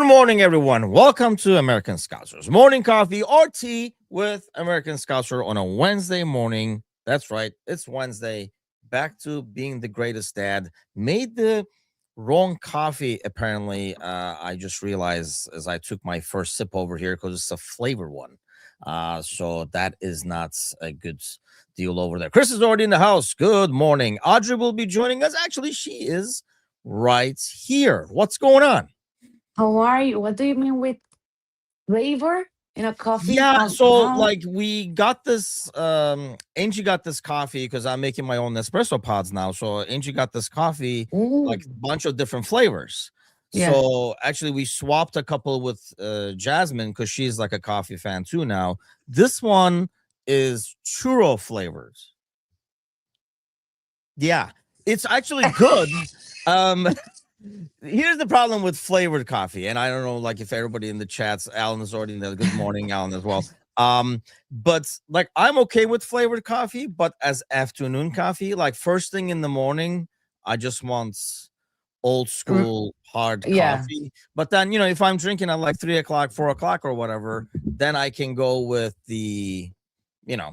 Good morning, everyone. Welcome to American Scousers Morning Coffee or Tea with American Scouser on a Wednesday morning. That's right, it's Wednesday. Back to being the greatest dad. Made the wrong coffee, apparently. I just realized as I took my first sip over here because it's a flavored one. So that is not a good deal over there. Chris is already in the house. Good morning. Audrey will be joining us. Actually, she is right here. What's going on? How are you? What do you mean with flavor in a coffee? Yeah, so How? like we got this Angie got this coffee because I'm making my own Nespresso pods now. So Angie got this coffee, Ooh, like a bunch of different flavors. yeah. So actually we swapped a couple with Jasmine because she's like a coffee fan too now. This one is churro flavors. Yeah, it's actually good. Um Here's the problem with flavored coffee, and I don't know, like if everybody in the chats, Alan is already in there. Good morning, Alan, as well. But like I'm okay with flavored coffee, but as afternoon coffee, like first thing in the morning, I just want old R- school hard yeah. coffee. But then if I'm drinking at like 3 o'clock, 4 o'clock, or whatever, then I can go with the, you know,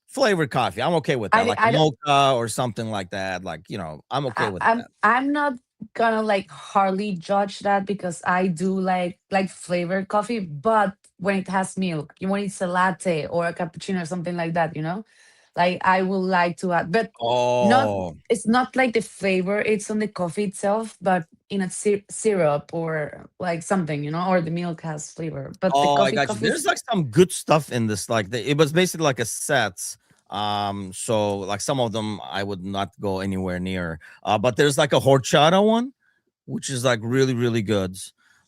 flavored coffee. I'm okay with that, I, like a I, don't- mocha or something like that. Like I'm okay I, with I'm that. I'm not gonna like hardly judge that because I do like flavored coffee, but when it has milk, you want it's a latte or a cappuccino or something like that, like I would like to add, but not. Oh. It's not like the flavor; it's on the coffee itself, but in a syrup or like something, or the milk has flavor. But the Oh, I coffee, got you. coffee There's is like some good stuff in this. Like it was basically like a set. So like some of them I would not go anywhere near. But there's like a horchata one, which is like really, really good.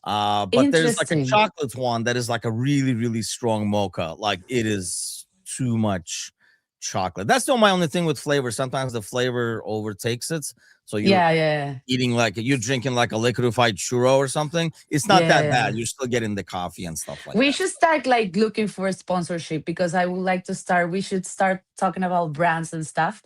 But there's like a interesting. chocolate one that is like a really, really strong mocha. Like it is too much chocolate. That's not my only thing with flavor. Sometimes the flavor overtakes it. So you're Yeah, yeah, eating like you're drinking like a liquefied churro or something. It's not yeah, that yeah. bad. You're still getting the coffee and stuff like We that. should start like looking for a sponsorship because I would like to start. We should start talking about brands and stuff.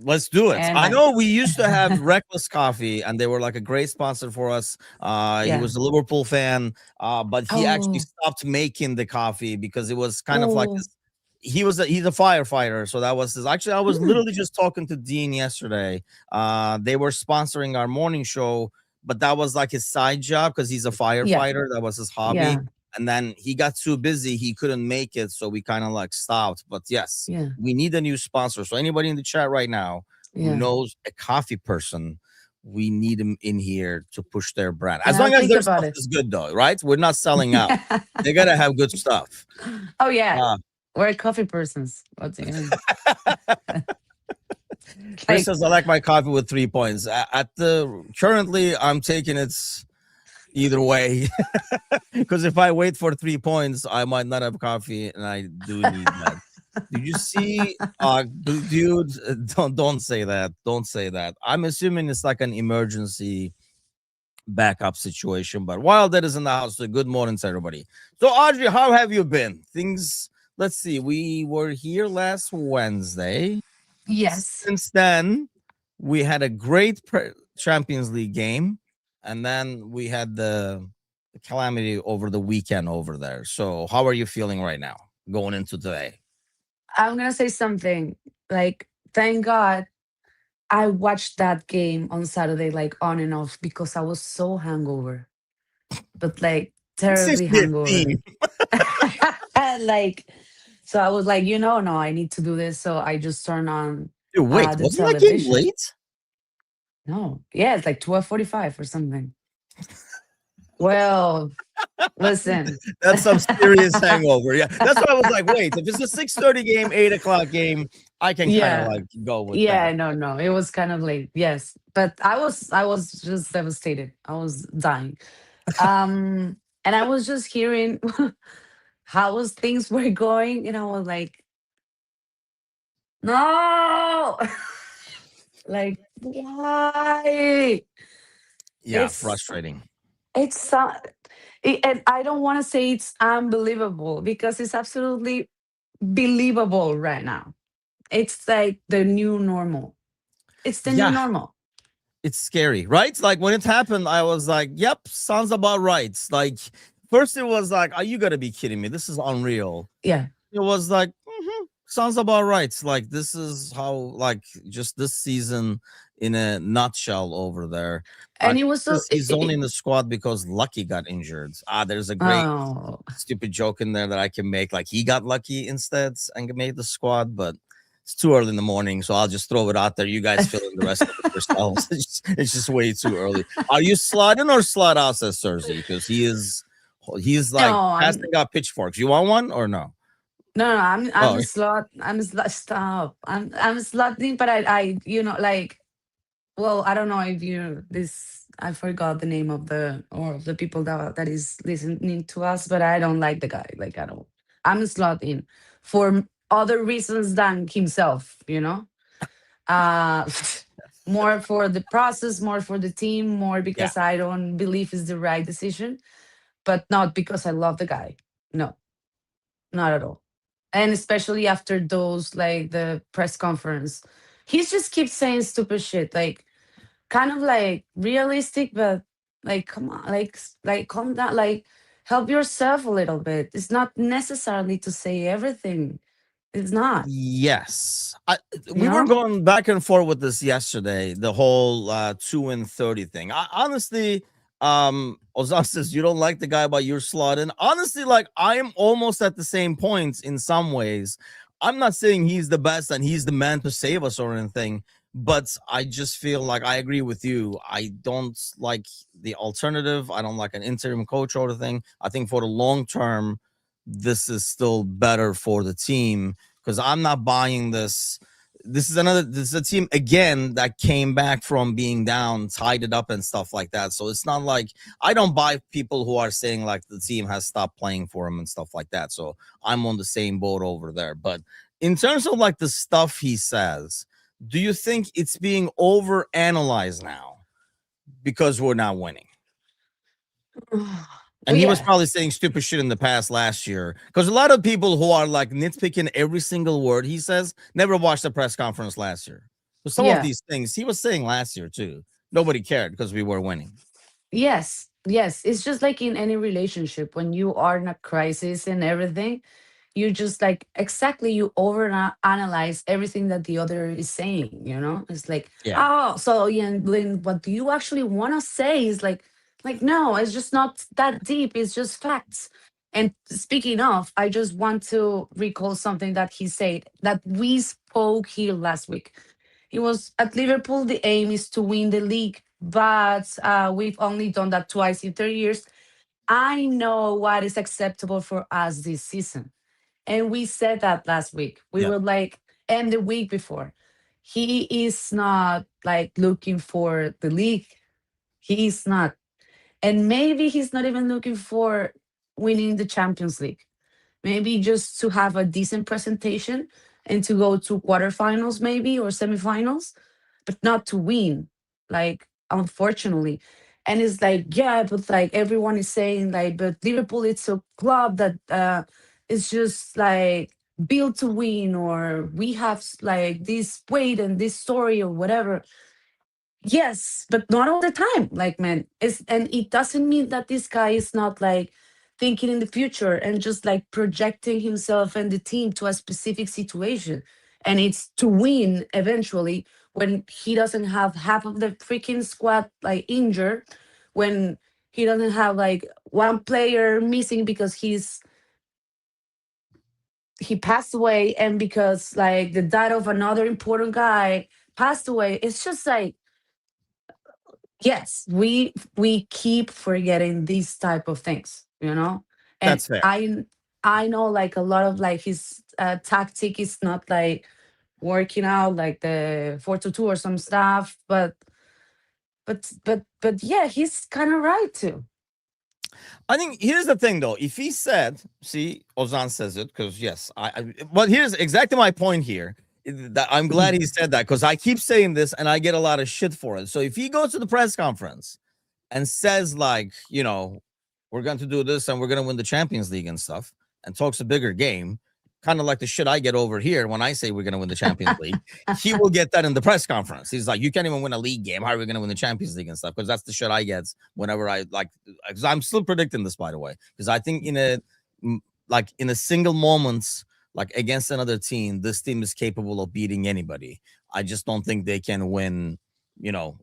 Let's do it. And I like, know we used to have Reckless Coffee, and they were like a great sponsor for us. He yeah. was a Liverpool fan, but he actually Oh, stopped making the coffee because it was kind of like oh, this. He's a firefighter, so that was his. Actually, I was mm, literally just talking to Dean yesterday. They were sponsoring our morning show, but that was like his side job because he's a yeah, firefighter. That was his hobby. yeah, And then he got too busy, he couldn't make it, so we kind of like stopped. But yes, yeah, we need a new sponsor. So anybody in the chat right now who yeah. knows a coffee person, we need them in here to push their brand. And As I'll long as think their about stuff it. is good, though, right? We're not selling out. They gotta have good stuff. Oh yeah, Uh, we're coffee persons. What's it? Chris Like, says, "I like my coffee with 3 points." At the currently, I'm taking it either way because if I wait for 3 points, I might not have coffee, and I do need that. Did you see, dude? Don't say that. Don't say that. I'm assuming it's like an emergency backup situation. But while that is in the house, so good morning to everybody. So, Audrey, how have you been? Things. Let's see. We were here last Wednesday. yes. Since then, we had a great Champions League game, and then we had the calamity over the weekend over there. So, how are you feeling right now going into today? I'm gonna say something. Like, thank God I watched that game on Saturday, like on and off, because I was so hangover, but like It seems terribly to be a theme. hangover. Like, so I was like, no, I need to do this. So I just turned on Dude, wait, the wasn't that game television. late? No, yeah, it's like 12:45 or something. Well, listen. That's some serious hangover. Yeah, that's why I was like, wait, if it's a 6:30 game, 8 o'clock game, I can kind of Yeah, like go with that. yeah, no, it was kind of late. Yes, but I was just devastated. I was dying. And I was just hearing how was things were going, and I was like, no, like why? Yeah, It's frustrating. it's and I don't want to say it's unbelievable because it's absolutely believable right now. It's like the new normal. It's the new Yeah, normal. it's scary, right? Like when it happened, I was like, "Yep, sounds about right." Like first, it was like, "Are you gonna be kidding me? This is unreal." Yeah. It was like, sounds about right. Like this is how like just this season in a nutshell over there. And it was so He's only in the squad because Lucky got injured. There's a great oh, stupid joke in there that I can make. Like he got lucky instead and made the squad, but it's too early in the morning, so I'll just throw it out there. You guys fill in the rest of it yourselves. It's just way too early. Are you slot in or slot out? Says Cersei, because he's no, like I'm passing out pitchforks. You want one or no? no, I'm Oh, a slot. I'm a slot. Stop. I'm a slotting, but I like, well, I don't know if you this. I forgot the name of the or of the people that is listening to us, but I don't like the guy. Like I don't. I'm a slot in for other reasons than himself. Uh, more for the process, more for the team, more yeah. because I don't believe it's the right decision, but not because I love the guy. No, not at all. And especially after those, like the press conference, he just keeps saying stupid shit, like kind of like realistic, but like come on, like calm down, like help yourself a little bit. It's not necessarily to say everything. It's not, Yes. you We were know. going back and forth with this yesterday, the whole 2 and 30 thing. Honestly, Ozan says you don't like the guy, but you're slotting. Honestly, like I am almost at the same points in some ways. I'm not saying he's the best and he's the man to save us or anything, but I just feel like I agree with you. I don't like the alternative. I don't like an interim coach or the thing. I think for the long term, this is still better for the team because I'm not buying this. This is a team again that came back from being down, tied it up and stuff like that. So it's not like I don't buy people who are saying like the team has stopped playing for him and stuff like that. So I'm on the same boat over there. But in terms of like the stuff he says, do you think it's being over analyzed now because we're not winning? And Well, he was yeah, probably saying stupid shit in the past last year. Because a lot of people who are like nitpicking every single word he says never watched the press conference last year. So some of yeah. these things he was saying last year too. Nobody cared because we were winning. Yes, yes. It's just like in any relationship when you are in a crisis and everything, you just like exactly you over analyze everything that the other is saying, It's like, Yeah. oh, so yeah, then what do you actually want to say is like no, it's just not that deep, it's just facts. And speaking of, I just want to recall something that he said that we spoke here last week. It was at Liverpool, the aim is to win the league, but we've only done that twice in 30 years. I know what is acceptable for us this season. And we said that last week. We Yeah. were like, and the week before, he is not like looking for the league. He is not. And maybe he's not even looking for winning the Champions League. Maybe just to have a decent presentation and to go to quarterfinals, maybe, or semifinals, but not to win. Like, unfortunately. And it's like, yeah, but like everyone is saying, like, but Liverpool, it's a club that is just like built to win, or we have like this weight and this story or whatever. Yes, but not all the time. Like, man, and it doesn't mean that this guy is not like thinking in the future and just like projecting himself and the team to a specific situation. And it's to win eventually when he doesn't have half of the freaking squad like injured, when he doesn't have like one player missing because he passed away, and because like the dad of another important guy passed away. It's just like, yes, we keep forgetting these type of things. And That's fair. I know like a lot of like his tactic is not like working out, like the 4-2 or some stuff, but yeah, he's kind of right too. I think here's the thing though. If he said, see, Ozan says it because yes, but here's exactly my point here. That I'm glad Mhm. he said that because I keep saying this and I get a lot of shit for it. So if he goes to the press conference and says like, we're going to do this and we're going to win the Champions League and stuff and talks a bigger game, kind of like the shit I get over here when I say we're going to win the Champions League. He will get that in the press conference. He's like, you can't even win a league game. How are we going to win the Champions League and stuff? Because that's the shit I get whenever I like. Because I'm still predicting this, by the way, because I think in a single moment, like against another team, this team is capable of beating anybody. I just don't think they can win,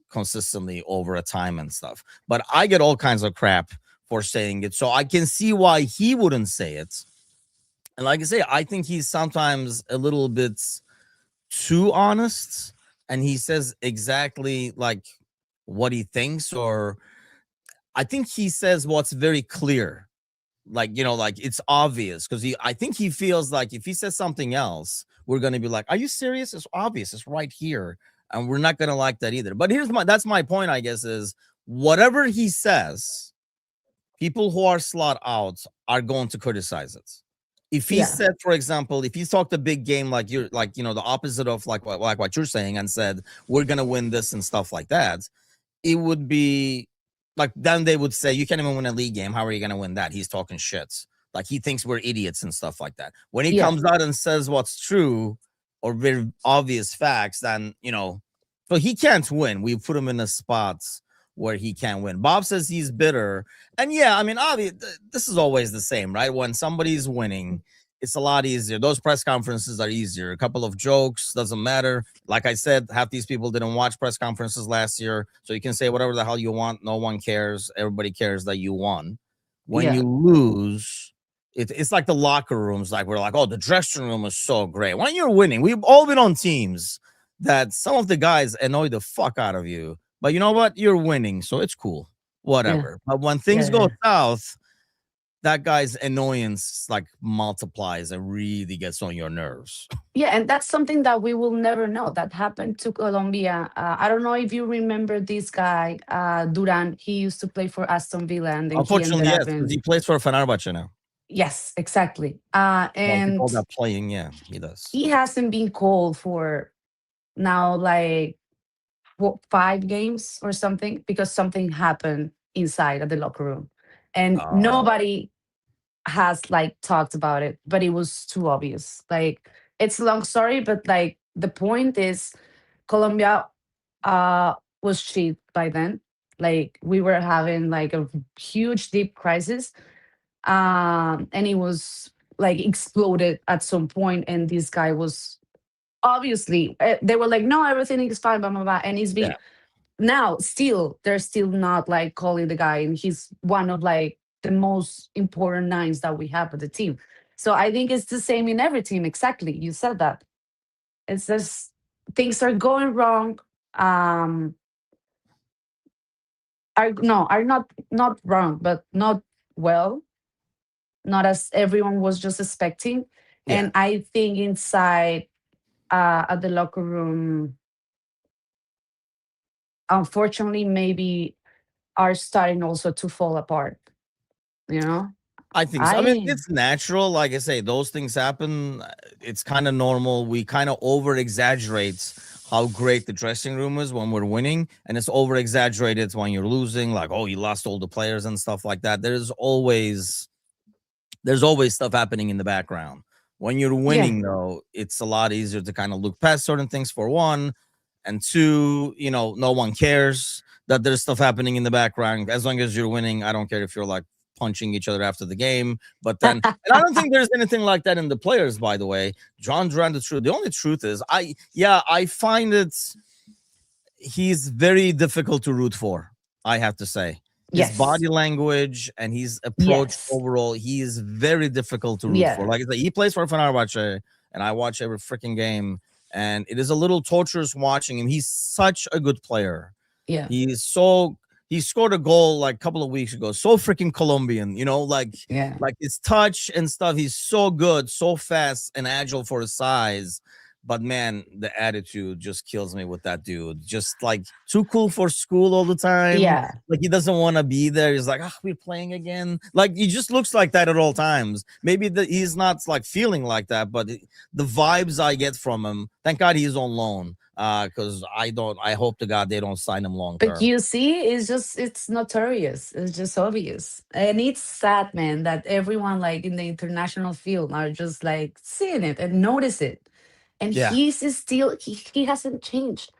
consistently over a time and stuff. But I get all kinds of crap for saying it, so I can see why he wouldn't say it. And like I say, I think he's sometimes a little bit too honest, and he says exactly like what he thinks, or I think he says what's very clear, like it's obvious, because I think he feels like if he says something else, we're gonna be like, are you serious? It's obvious, it's right here, and we're not gonna like that either. But that's my point, I guess, is whatever he says, people who are slot out are going to criticize it. If he Yeah, said, for example, if he talked a big game like you're like, the opposite of like what you're saying, and said we're gonna win this and stuff like that, it would be like, then they would say, you can't even win a league game. How are you going to win that? He's talking shit. Like, he thinks we're idiots and stuff like that. When he yeah, comes out and says what's true or very obvious facts, then, so he can't win. We put him in a spot where he can't win. Bob says he's bitter. And yeah, I mean, this is always the same, right? When somebody's winning, it's a lot easier. Those press conferences are easier. A couple of jokes, doesn't matter. Like I said, half these people didn't watch press conferences last year, so you can say whatever the hell you want. No one cares. Everybody cares that you won. When yeah, you lose, it's like the locker rooms. Like, we're like, oh, the dressing room is so great. When you're winning, we've all been on teams that some of the guys annoy the fuck out of you, but you know what? You're winning, so it's cool. yeah, Whatever. But when yeah, things go south, that guy's annoyance like multiplies and really gets on your nerves. yeah. And that's something that we will never know. That happened to Colombia. I don't know if you remember this guy, Duran. He used to play for Aston Villa, and then he ended Unfortunately, up yes, because he in. plays for Fenerbahce now. Yes, exactly. Well, if you call And that playing, yeah, he does. he hasn't been called for now, like, what, 5 games or something, because something happened inside of the locker room, and Uh, nobody has like talked about it, but it was too obvious. Like, it's a long story, but like the point is, Colombia was cheap by then. Like, we were having like a huge deep crisis, and it was like exploded at some point, and this guy was obviously, they were like, no, everything is fine, blah blah blah, and it's been, yeah, now still, they're still not like calling the guy, and he's one of like the most important nines that we have at the team. So I think it's the same in every team. Exactly, you said that. It's just, things are going wrong, um are, no, are not wrong, but not well, not as everyone was just expecting. yeah. And I think inside, at the locker room, unfortunately, maybe are starting also to fall apart, you know. I think so. I mean, I it's natural. Like I say, those things happen. It's kind of normal. We kind of over exaggerate how great the dressing room is when we're winning, and it's over exaggerated when you're losing. Like, oh, you lost all the players and stuff like that. There's always stuff happening in the background. When you're Yeah, winning, though, it's a lot easier to kind of look past certain things, for one, and two, no one cares that there's stuff happening in the background. As long as you're winning, I don't care if you're like punching each other after the game. But then, and I don't think there's anything like that in the players, by the way. John Duran, the only truth is, I find it, he's very difficult to root for, I have to say. His yes, body language and his approach yes, overall, he is very difficult to root for. yeah, Like I said, he plays for Fenerbahce, and I watch every freaking game, and it is a little torturous watching him. He's such a good player. yeah, He scored a goal like a couple of weeks ago. So freaking Colombian, yeah, like his touch and stuff. He's so good, so fast and agile for his size. But man, the attitude just kills me with that dude. Just like too cool for school all the time. yeah, Like he doesn't want to be there. He's like, we're playing again. Like he just looks like that at all times. Maybe he's not like feeling like that, but the vibes I get from him. Thank God he's on loan. because I hope to God they don't sign him long But term. you see, it's notorious. It's just obvious. And it's sad, man, that everyone like in the international field are just like seeing it and notice it. And Yeah, he's still he hasn't changed.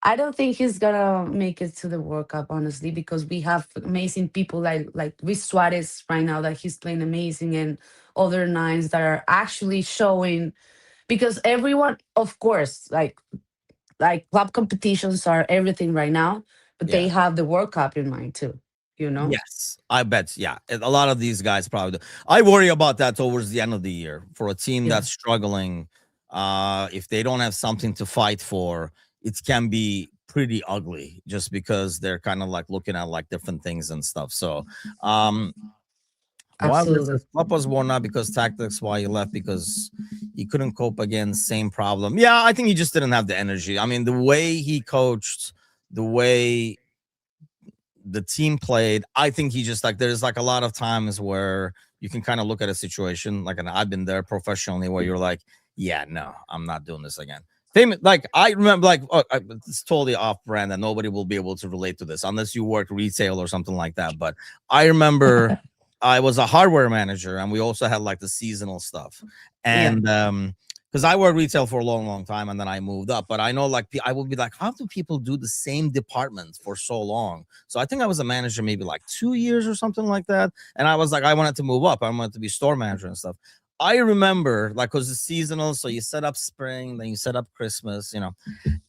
I don't think he's gonna make it to the World Cup, honestly, because we have amazing people like Luis Suarez right now that he's playing amazing, and other nines that are actually showing. Because everyone, of course, like club competitions are everything right now, but they yeah. have the World Cup in mind too. You know? Yes, I bet. Yeah, a lot of these guys probably do. I worry about that towards the end of the year for a team Yeah, that's struggling. If they don't have something to fight for, it can be pretty ugly just because they're kind of like looking at like different things and stuff. So, um, Wilder absolutely. says Klopp was worn out because tactics. Why he left because he couldn't cope again. Same problem. Yeah, I think he just didn't have the energy. I mean, the way he coached, the way the team played, I think he just like there's like a lot of times where you can kind of look at a situation like, and I've been there professionally where you're like, yeah, no, I'm not doing this again. Famous, like I remember, like it's totally off brand and nobody will be able to relate to this unless you work retail or something like that. But I remember I was a hardware manager and we also had like the seasonal stuff, Yeah. and because I worked retail for a long, long time and then I moved up. But I know like I would be like, how do people do the same department for so long? So I think I was a manager maybe like 2 years or something like that. And I was like, I wanted to move up. I wanted to be store manager and stuff. I remember like because it's seasonal, so you set up spring, then you set up Christmas, you know.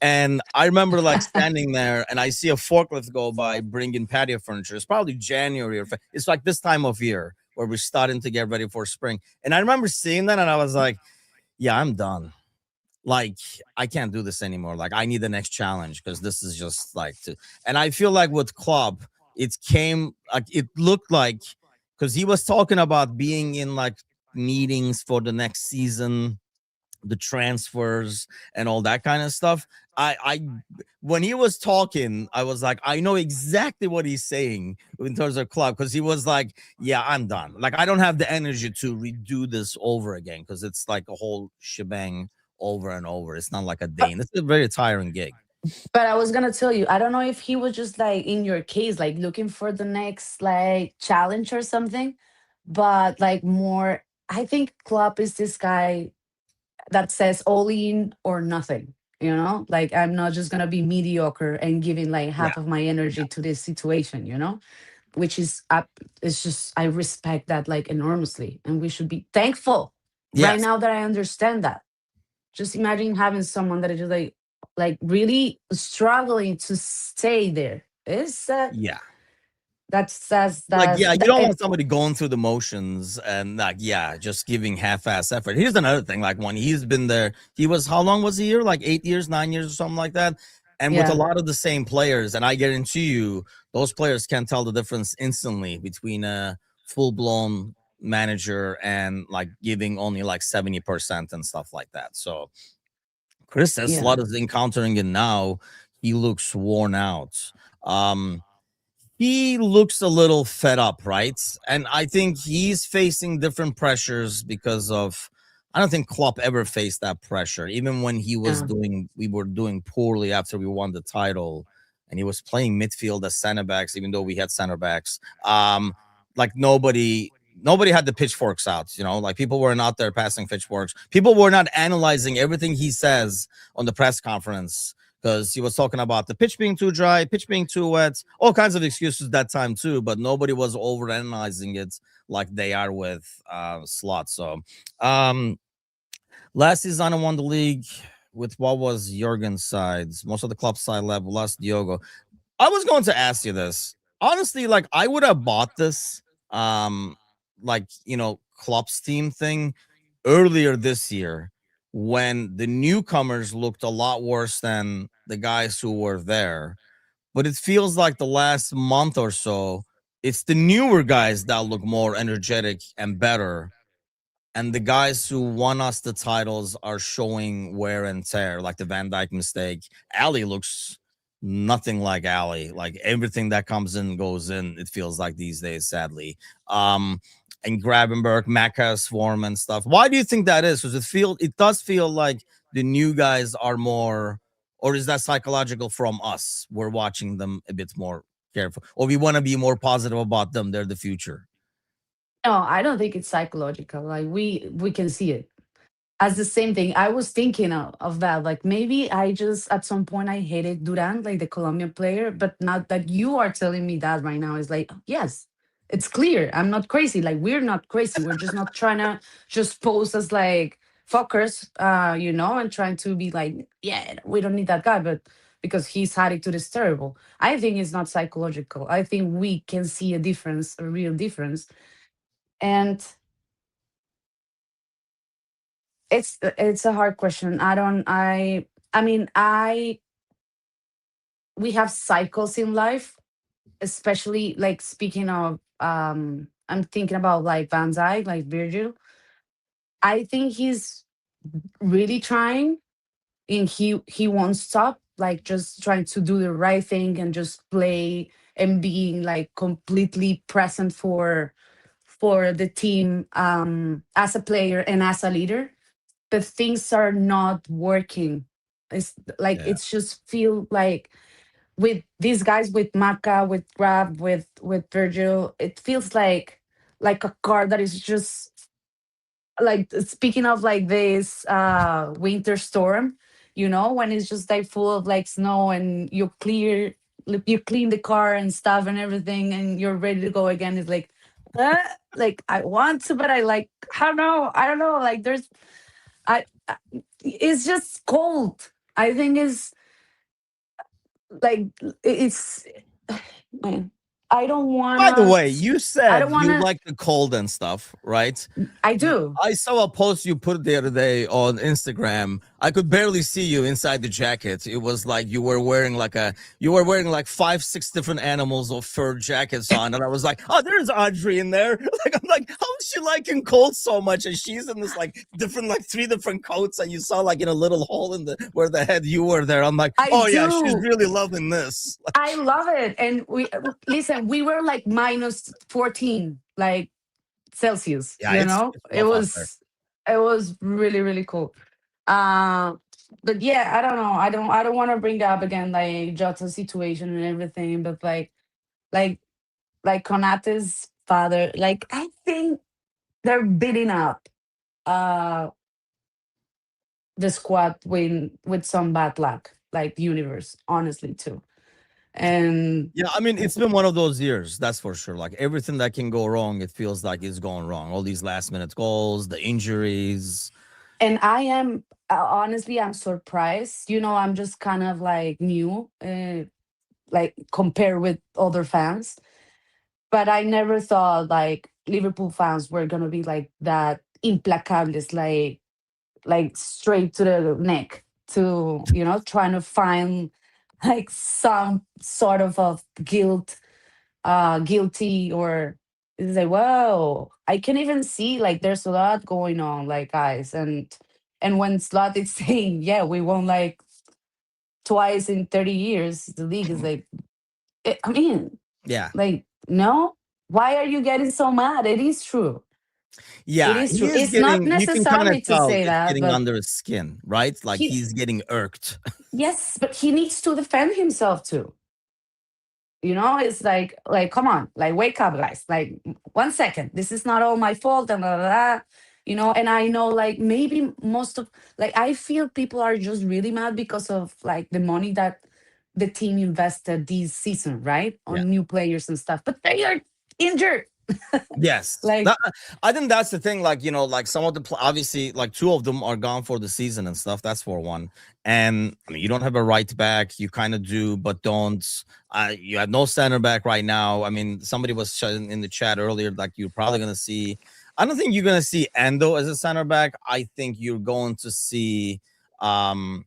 And I remember like standing there and I see a forklift go by bringing patio furniture. It's probably January or it's like this time of year where we're starting to get ready for spring. And I remember seeing that and I was like, yeah, I'm done. Like, I can't do this anymore. Like, I need the next challenge because this is just like to. And I feel like with Klopp, it came like it looked like because he was talking about being in like meetings for the next season, the transfers and all that kind of stuff. I when he was talking, I was like, I know exactly what he's saying in terms of club because he was like, yeah, I'm done. Like I don't have the energy to redo this over again because it's like a whole shebang over and over. It's not like a day. And it's a very tiring gig. But I was gonna tell you, I don't know if he was just like in your case, like looking for the next like challenge or something, but like more. I think Klopp is this guy that says all in or nothing. You know, like I'm not just gonna be mediocre and giving like Yeah. half of my energy to this situation. You know, which is up. It's just I respect that like enormously, and we should be thankful right Yes. now that I understand that. Just imagine having someone that is just like really struggling to stay there. It's Yeah. Like, yeah, you don't and want somebody going through the motions and like, yeah, just giving half-ass effort. Here's another thing: like when he's been there, he was how long was he here? Like 8 years, 9 years, or something like that. And with a yeah, lot of the same players, and I guarantee you, those players can tell the difference instantly between a full-blown manager and like giving only like 70% and stuff like that. So Chris says yeah, Slot is encountering it now. He looks worn out. Um, he looks a little fed up, right? And I think he's facing different pressures because of. I don't think Klopp ever faced that pressure, even when yeah, we were doing poorly after we won the title, and he was playing midfield as center backs, even though we had center backs. Like nobody had the pitchforks out, you know, like people were not there passing pitchforks. People were not analyzing everything he says on the press conference because he was talking about the pitch being too dry, pitch being too wet, all kinds of excuses that time too. But nobody was over analyzing it like they are with Slot. So, um, last season I won the league with what was Jurgen's sides. Most of the club side left, lost Diogo. I was going to ask you this. Honestly, like I would have bought this like Klopp's team thing earlier this year when the newcomers looked a lot worse than the guys who were there. But it feels like the last month or so, it's the newer guys that look more energetic and better, and the guys who won us the titles are showing wear and tear, like the Van Dyke mistake. Ali looks nothing like Ali. Like everything that comes in goes in. It feels like these days, sadly. Um, and Gravenberg, Macca's form and stuff. Why do you think that is? Because it does feel like the new guys are more or is that psychological from us? We're watching them a bit more careful, or we want to be more positive about them. They're the future. No, I don't think it's psychological. Like we can see it as the same thing. I was thinking of that. Like maybe I just at some point I hated Duran, like the Colombian player, but now that you are telling me that right now, it's like yes, it's clear. I'm not crazy. Like we're not crazy. We're just not trying to just pose as like fuckers, and trying to be like, yeah, we don't need that guy, but because his attitude is terrible. I think it's not psychological. I think we can see a difference, a real difference, and it's a hard question. I we have cycles in life, especially like speaking of I'm thinking about like Van Dijk, like Virgil. I think he's really trying, and he won't stop, like just trying to do the right thing and just play and being like completely present for the team, as a player and as a leader. But things are not working. It's like Yeah, it's just feel like with these guys, with Maka, with Grab, with Virgil, it feels like a car that is just like, speaking of like this winter storm, when it's just like full of like snow, and you clean the car and stuff and everything, and you're ready to go again. It's like, uh, like I want to, but I don't know, like there's I it's just cold. I think it's like it's man. I don't by the wanna. way, you I said don't you wanna. like the cold and stuff, right? I do. I saw a post you put the other day on Instagram. I could barely see you inside the jacket. It was like you were wearing like 5, 6 different animals of fur jackets on, and I was like, oh, there's Audrey in there. Like I'm like, how is she liking cold so much? And she's in this like different, like 3 different coats, and you saw like in a little hole in the where the head you were there. I'm like, I oh yeah, she's do. really loving this. I love it. And listen, we were like minus 14, like Celsius, Yeah, it's It rough out there. was really, really cool. Uh, but yeah, I don't know. I don't want to bring up again like Jota's situation and everything, but like like Konate's father, like I think they're beating up uh the squad with some bad luck, like the universe, honestly too. And Yeah, I mean, it's been one of those years, that's for sure. Like everything that can go wrong, it feels like it's going wrong. All these last minute goals, the injuries. I am, honestly, I'm surprised. I'm just kind of like new, like compared with other fans. But I never thought like Liverpool fans were gonna be like that implacables, like straight to the neck, to trying to find like some sort of guilt, guilty, or it's like, whoa, I can even see like there's a lot going on, like guys. And when Slot is saying, yeah, we won like twice in 30 years, the league is like, I mean, Yeah. like, no, why are you getting so mad? It is true. It Yeah, is he true. is It's not getting, you can kind of necessarily to tell say it's that, getting but under his skin, right? Like he, he's getting irked. yes, but he needs to defend himself too. It's like, come on, like, wake up, guys. Like, 1 second, this is not all my fault, and blah, blah, blah. And I know, like, maybe most of, like, I feel people are just really mad because of like the money that the team invested this season, right, Yeah. on new players and stuff, but they are injured. Yes. Like, I think that's the thing. Like, like some of the, obviously, like 2 of them are gone for the season and stuff. That's for one. And I mean, you don't have a right back. You kind of do, but don't. You have no center back right now. I mean, somebody was shouting in the chat earlier, like, you're probably going to see, I don't think you're going to see Endo as a center back. I think you're going to see, um,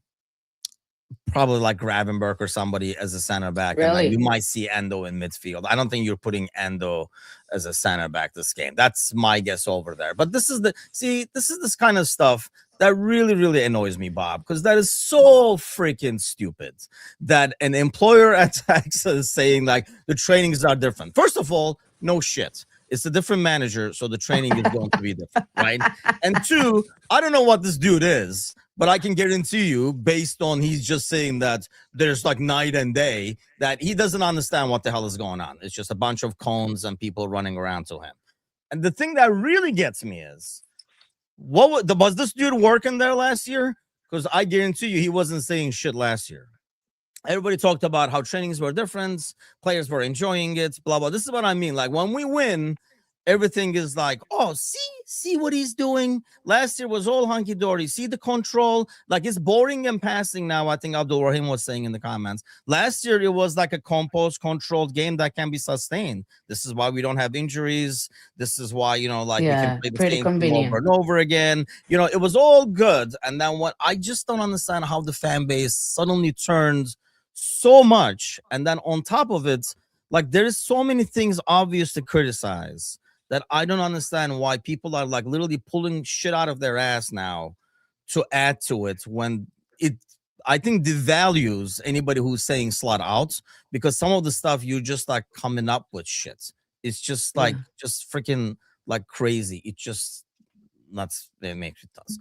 probably like Gravenberg or somebody as a center back, and then you really. might see Endo in midfield. I don't think you're putting Endo as a center back this game. That's my guess over there. But this is this kind of stuff that really, really annoys me, Bob, because that is so freaking stupid that an employer at Texas is saying like the trainings are different. First of all, no shit. It's a different manager, so the training is going to be different, right? And two, I don't know what this dude is, But I can guarantee you, based on he's just saying that there's like night and day, that he doesn't understand what the hell is going on. It's just a bunch of cones and people running around to him. And the thing that really gets me is, was this dude working there last year? Because I guarantee you, he wasn't saying shit last year. Everybody talked about how trainings were different, players were enjoying it, blah blah. This is what I mean. Like when we win, everything is like, oh, see what he's doing. Last year was all hunky dory. See the control, like it's boring and passing now. I think Abdul Rahim was saying in the comments. Last year it was like a composed, controlled game that can be sustained. This is why we don't have injuries. This is why, like we can Yeah, play the pretty same thing over convenient. and over again. It was all good. And then what I just don't understand how the fan base suddenly turned so much. And then on top of it, like there is so many things obvious to criticize that I don't understand why people are like literally pulling shit out of their ass now to add to it when it I think devalues anybody who's saying Slot out, because some of the stuff you just like coming up with shit. It's just like Yeah. just freaking like crazy. It just nuts. It makes it does.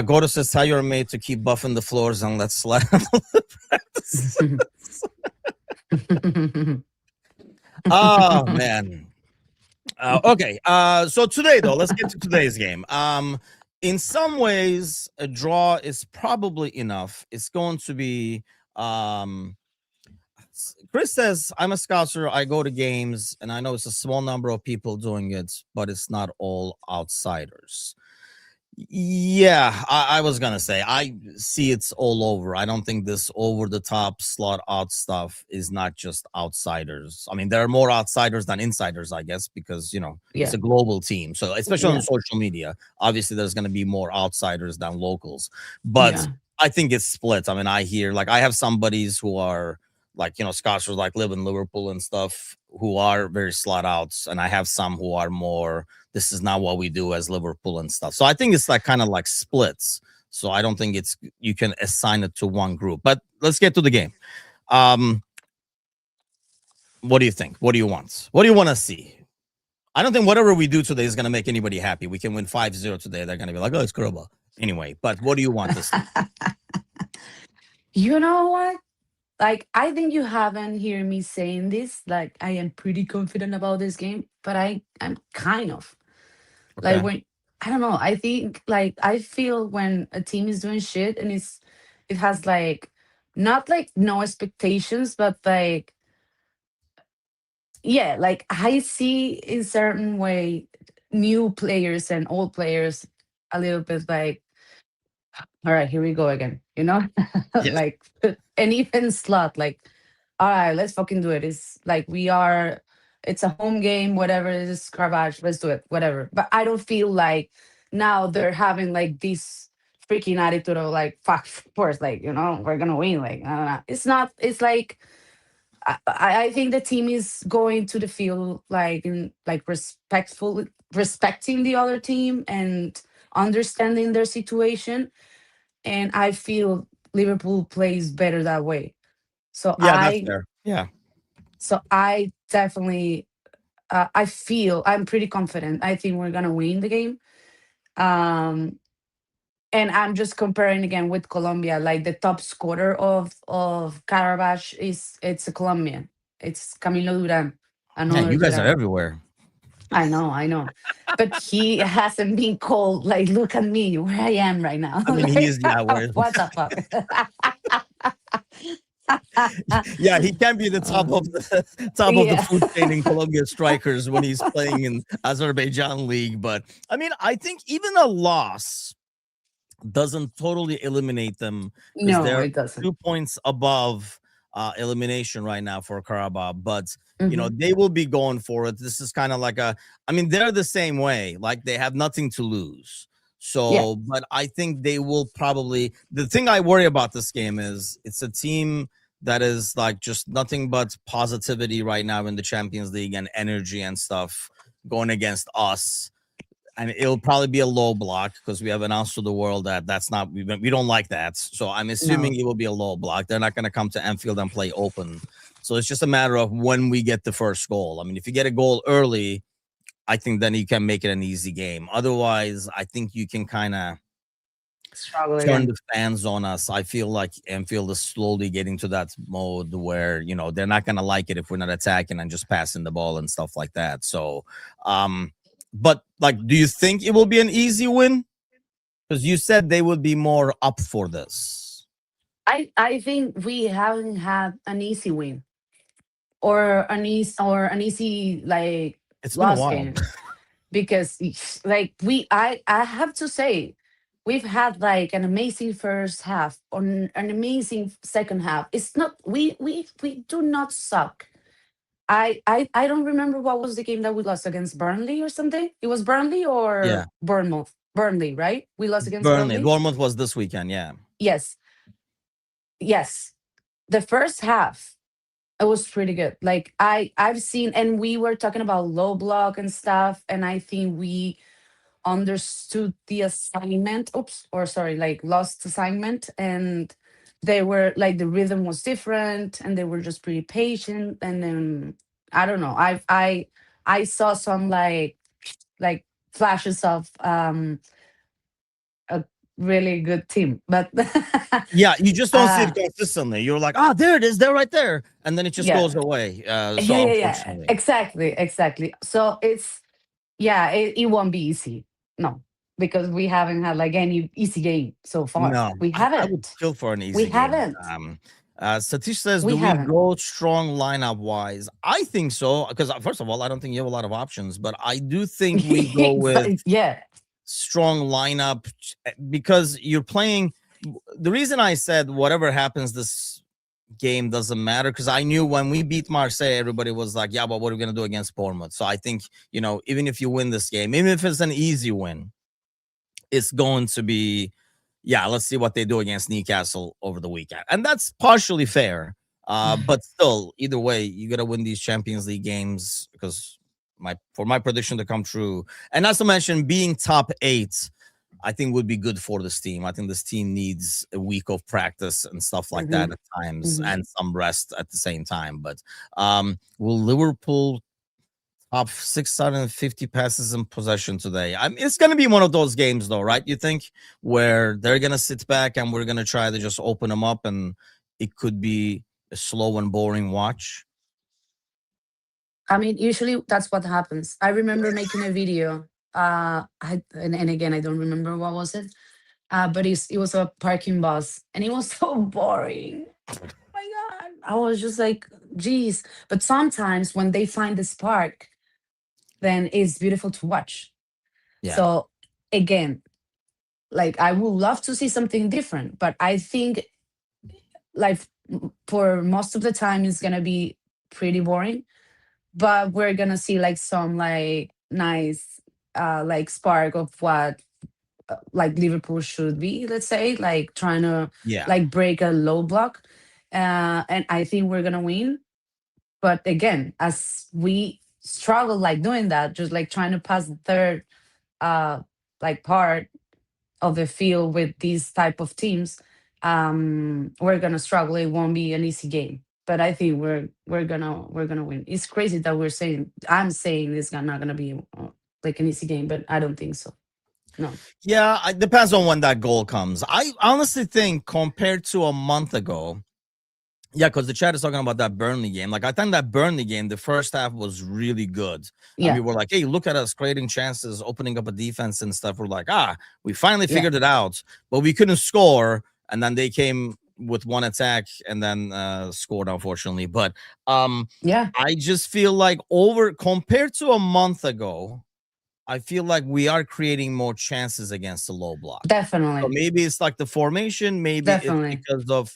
Gordo says, tell your mate to keep buffing the floors and let's slap. Oh man. Okay. So today though, let's get to today's game. In some ways, a draw is probably enough. It's going to be Chris says, I'm a scouser. I go to games, and I know it's a small number of people doing it, but it's not all outsiders. Yeah, I was gonna say I see it's all over. I don't think this over the top slot out stuff is not just outsiders. I mean, there are more outsiders than insiders, I guess, because it's Yeah, a global team. So especially on yeah, social media, obviously there's gonna be more outsiders than locals. But yeah, I think it's split. I mean, I hear like I have some buddies who are like Scots who like live in Liverpool and stuff who are very slot outs, and I have some who are more this is not what we do as Liverpool and stuff. So I think it's like kind of like splits. So I don't think it's you can assign it to one group. But let's get to the game. Um, what do you think? What do you want? What do you want to see? I don't think whatever we do today is going to make anybody happy. We can win 5-0 today. They're going to be like, oh, it's Kurba. Anyway, but what do you want to see? You know what? Like, I think you haven't heard me saying this. Like, I am pretty confident about this game, but I'm kind of like Okay. when I don't know. I think like I feel when a team is doing shit and it has like not like no expectations, but like yeah, like I see in certain way new players and old players a little bit like, all right, here we go again, Yes. like and even Slot, like, all right, let's fucking do it. It's like it's a home game, whatever it is, garbage, let's do it, whatever. But I don't feel like now they're having like this freaking attitude of like, fuck, of course, like, we're gonna win. Like, it's not, it's like, I think the team is going to the field like in like respecting the other team and understanding their situation. And I feel Liverpool plays better that way. So Yeah, that's I fair. Yeah. so I definitely I feel I'm pretty confident. I think we're gonna win the game. Um and I'm just comparing again with Colombia. Like the top scorer of Carabash it's a Colombian. It's Camilo Duran, Man, another you guys are Duran. everywhere. I know. But he hasn't been called like, look at me where I am right now. I mean, he Like, is, yeah, where what the fuck? yeah, he can be the top of Um, the top of the yeah. food chain in Colombia strikers when he's playing in Azerbaijan league. But I mean, I think even a loss doesn't totally eliminate them because No, they're it doesn't. 2 points above elimination right now for Karabakh. But Hmm. they will be going for it. This is kind of like I mean, they're the same way. Like they have nothing to lose. Yeah. So, but I think they will probably. The thing I worry about this game is it's a team that is like just nothing but positivity right now in the Champions League and energy and stuff going against us, and it'll probably be a low block because we have announced to the world that that's not we don't like that. So I'm assuming No. it will be a low block. They're not going to come to Anfield and play open. So it's just a matter of when we get the first goal. I mean, if you get a goal early, I think then you can make it an easy game. Otherwise, I think you can kind of Struggle turn again. the fans on us. I feel like Anfield is slowly getting to that mode where they're not gonna like it if we're not attacking and just passing the ball and stuff like that. So, um, but like, do you think it will be an easy win? Because you said they would be more up for this. I think we haven't had an easy win or an easy like It's been a loss while. game, because like I have to say we've had like an amazing first half on an amazing second half. It's not, we do not suck. I don't remember what was the game that we lost against, Burnley or something. It was Burnley Yeah, or Bournemouth. Burnley, right? We lost against Burnley. Burnley. Bournemouth was this weekend. Yeah, Yes, yes. The first half, it was pretty good. Like I've seen, and we were talking about low block and stuff, and I think we understood the assignment. Oops, or sorry, like lost assignment, and they were like the rhythm was different, and they were just pretty patient. And then I don't know. I saw some like flashes of a really good team, but yeah. You just don't see it uh consistently. You're like, oh, there it is. They're right there, and then it just goes yeah, away. So yeah, unfortunately, exactly, exactly. So it's, yeah, it won't be easy. No, because we haven't had like any easy game so far. no, We I would haven't. kill for an We easy game. haven't. Satish says, We "Do we haven't. go strong lineup wise?" I think so because first of all, I don't think you have a lot of options, but I do think we go with Yeah. strong lineup because you're playing. The reason I said whatever happens this game doesn't matter because I knew when we beat Marseille, everybody was like, "Yeah, but what are we gonna do against Bournemouth?" So I think even if you win this game, even if it's an easy win, it's going to be, yeah, let's see what they do against Newcastle over the weekend. And that's partially fair. But still, either way, you got to win these Champions League games because my prediction to come true. And not to mention being top 8, I think would be good for this team. I think this team needs a week of practice and stuff like that Hmm. at times Hmm. and some rest at the same time. But will Liverpool up 650 passes in possession today? I mean, it's going to be one of those games, though, right? You think where they're going to sit back and we're going to try to just open them up, and it could be a slow and boring watch. I mean, usually that's what happens. I remember making a video. And again, I don't remember what was it. But it was a parking bus, and it was so boring. My God, I was just like, geez. But sometimes when they find the spark, then it's beautiful to watch. Yeah, So again, like I would love to see something different, but I think like for most of the time it's gonna be pretty boring. But we're gonna see like some like nice like spark of what like Liverpool should be, let's say, like trying to yeah, like break a low block. And I think we're gonna win. But again, as we struggle like doing that, just like trying to pass the third uh like part of the field with these type of teams, we're gonna struggle. It won't be an easy game. But I think we're gonna win. It's crazy that I'm saying it's not gonna be like an easy game, but I don't think so. No. yeah. It depends on when that goal comes. I honestly think compared to a month ago, yeah, because the chat is talking about that Burnley game. Like, I think that Burnley game, the first half was really good. And we Yeah. were like, hey, look at us creating chances, opening up a defense and stuff. We're like, we finally Yeah. figured it out, but we couldn't score. And then they came with one attack and then scored, unfortunately. But Yeah. I just feel like over compared to a month ago, I feel like we are creating more chances against the low block. So Definitely. maybe it's like the formation, maybe it's Definitely. because of,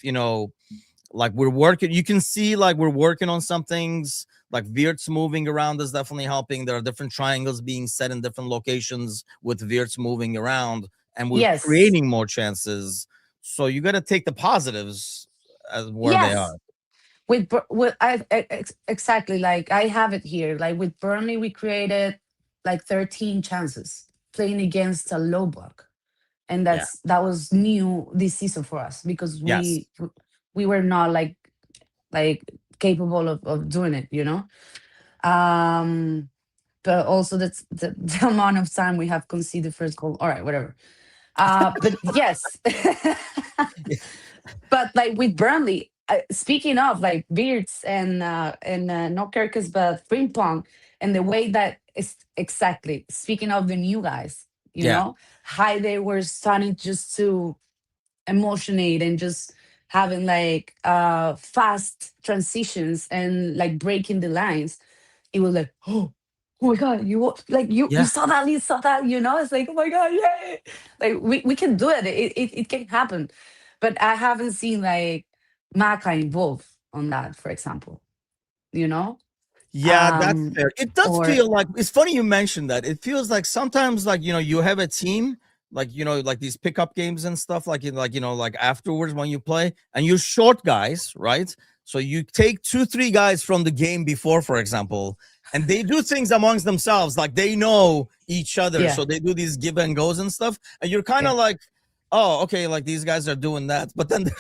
like we're working, you can see like we're working on some things, like Wirtz moving around is definitely helping. There are different triangles being set in different locations with Wirtz moving around, and we're Yes. creating more chances. So you got to take the positives as where they are. Yes. With exactly, like I have it here. Like with Burnley, we created like 13 chances playing against a low block, and Yeah. that was new this season for us because Yes. we were not like capable of doing it, um but also that's the amount of time we have conceded first goal. All right, whatever. But yes, but like with Burnley, speaking of like beards and not Kirkus, but ping pong, and the way that is exactly speaking of the new guys, Yeah. how they were starting just to emotionate and just having like fast transitions and like breaking the lines. It was like, oh my god, like you Yeah. saw that, you saw that, it's like, oh my god, yeah, like we can do it. It can happen. But I haven't seen like Maka involved on that, for example, you know Yeah, that's um fair. It does or feel like it's funny you mentioned that. It feels like sometimes, like, you have a team, like, like these pickup games and stuff, like, like afterwards when you play and you're short guys, right? So you take two, three guys from the game before, for example, and they do things amongst themselves, like they know each other. yeah, So they do these give and goes and stuff. And you're kind yeah. of like, oh, okay, like these guys are doing that. But then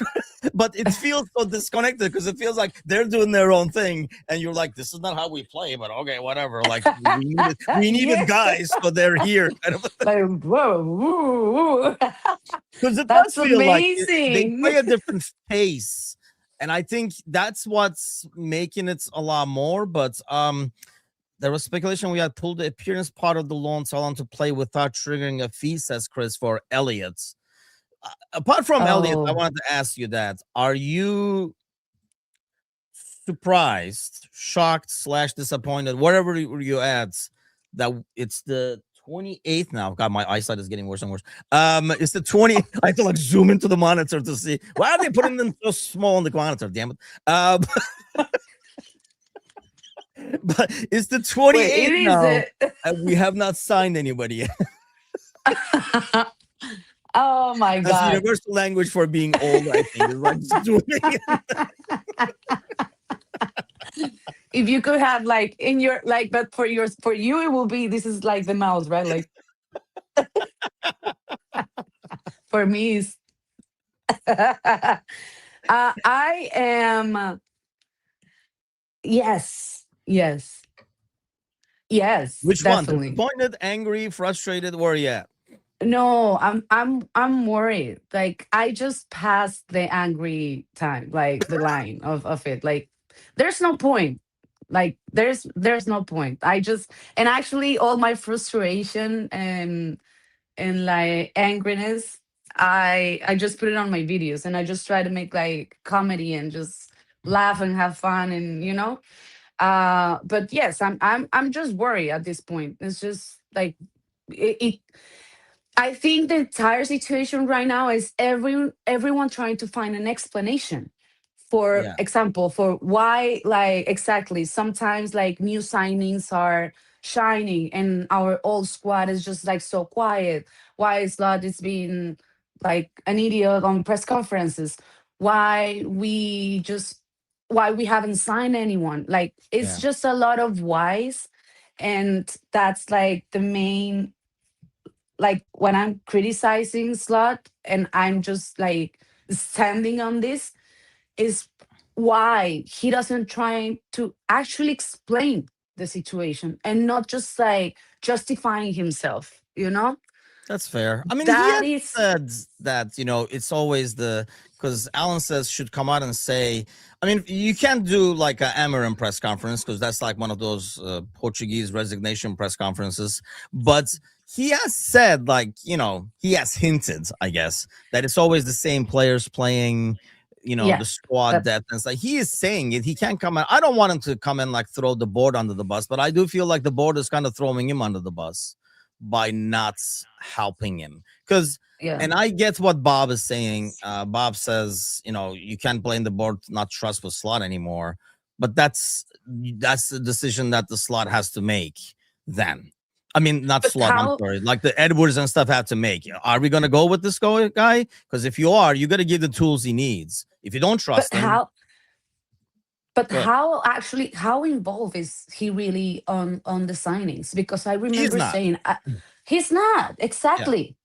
but it feels so disconnected because it feels like they're doing their own thing, and you're like, "This is not how we play." But okay, whatever. Like we needed Yeah, guys, so they're here, kind of. like whoa, woo, woo. Because it does That's feel like they amazing. play a different pace, and I think that's what's making it a lot more. But there was speculation we had pulled the appearance part of the loan talent to play without triggering a fee, says Chris, for Elliot. Apart from Elliot, I Oh. wanted to ask you that: are you surprised, shocked slash disappointed, whatever you add, that it's the 28th now? God, my eyesight is getting worse and worse. It's the 20. I have to like zoom into the monitor to see why are they putting them so small on the monitor. Damn it. But it's the Wait, it 28th is now, it. and we have not signed anybody yet. Oh my That's god. universal language for being old. I think is like just doing it. If you could have like in your like, but for you it will be, this is like the mouse, right? Like for me is I am yes, yes, yes, Which one? definitely. Disappointed, angry, frustrated? Where are you at? No, I'm worried. Like I just passed the angry time, like the line of it. Like there's no point. Like there's no point. I just, and actually all my frustration and like angriness, I just put it on my videos and I just try to make like comedy and just laugh and have fun and but yes, I'm just worried at this point. It's just like it I think the entire situation right now is everyone trying to find an explanation. For Yeah, example, for why, like exactly, sometimes like new signings are shining and our old squad is just like so quiet. Why Slot is being like an idiot on press conferences. Why we haven't signed anyone. Like it's yeah. just a lot of whys. And that's like the main, like when I'm criticizing Slot and I'm just like standing on this, is why he doesn't try to actually explain the situation and not just like justifying himself, That's fair. I mean, he that has is, said that, it's always because Alan says should come out and say, I mean, you can't do like an Amarin press conference because that's like one of those Portuguese resignation press conferences. But he has said, like, he has hinted, I guess, that it's always the same players playing, yeah, the squad that, depth. And it's like he is saying it. He can't come out. I don't want him to come and like throw the board under the bus, but I do feel like the board is kind of throwing him under the bus by not helping him. Because, yeah. and I get what Bob is saying. Bob says, you can't blame the board to not trust with Slot anymore, but that's the decision that the Slot has to make. Then, I mean, not But Slot. I'm how, sorry, like the Edwards and stuff have to make. Are we gonna go with this guy? Because if you are, you got to give the tools he needs. If you don't but trust him, how, but go ahead. how actually, how involved is he really on the signings? Because I He's remember not. saying, he's not Yeah, exactly.